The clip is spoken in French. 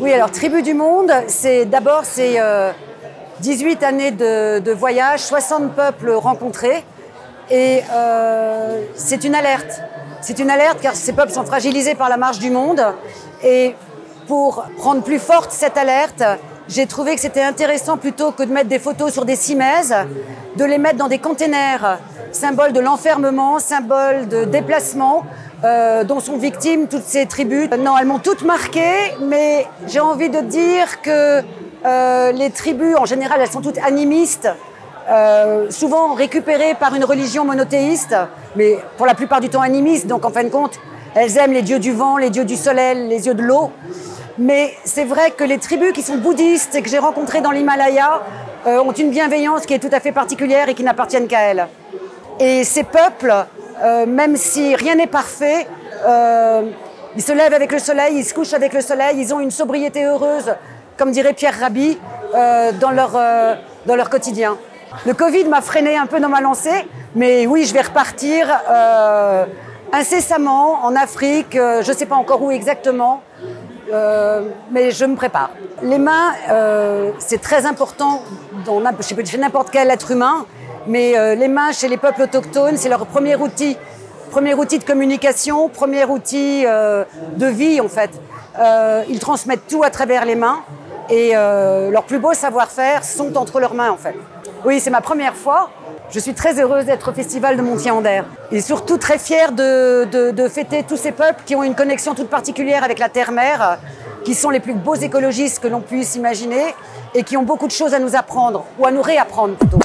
Oui, alors Tribu du Monde, c'est 18 années de voyage, 60 peuples rencontrés. Et c'est une alerte. C'est une alerte car ces peuples sont fragilisés par la marche du monde. Et pour rendre plus forte cette alerte, j'ai trouvé que c'était intéressant, plutôt que de mettre des photos sur des cimaises, de les mettre dans des containers, symbole de l'enfermement, symbole de déplacement, dont sont victimes toutes ces tribus. Non, elles m'ont toutes marquée, mais j'ai envie de dire que les tribus, en général, elles sont toutes animistes, souvent récupérées par une religion monothéiste, mais pour la plupart du temps animistes, donc en fin de compte, elles aiment les dieux du vent, les dieux du soleil, les dieux de l'eau. Mais c'est vrai que les tribus qui sont bouddhistes et que j'ai rencontrées dans l'Himalaya ont une bienveillance qui est tout à fait particulière et qui n'appartiennent qu'à elles. Et ces peuples, même si rien n'est parfait, ils se lèvent avec le soleil, ils se couchent avec le soleil, ils ont une sobriété heureuse, comme dirait Pierre Rabhi, dans leur quotidien. Le Covid m'a freiné un peu dans ma lancée, mais oui, je vais repartir incessamment en Afrique, je ne sais pas encore où exactement, mais je me prépare. Les mains, c'est très important chez n'importe quel être humain, mais les mains chez les peuples autochtones, c'est leur premier outil de communication, premier outil de vie en fait. Ils transmettent tout à travers les mains et leurs plus beaux savoir-faire sont entre leurs mains en fait. Oui, c'est ma première fois. Je suis très heureuse d'être au Festival de Montier-en-Der et surtout très fière de fêter tous ces peuples qui ont une connexion toute particulière avec la terre-mère, qui sont les plus beaux écologistes que l'on puisse imaginer et qui ont beaucoup de choses à nous apprendre, ou à nous réapprendre plutôt.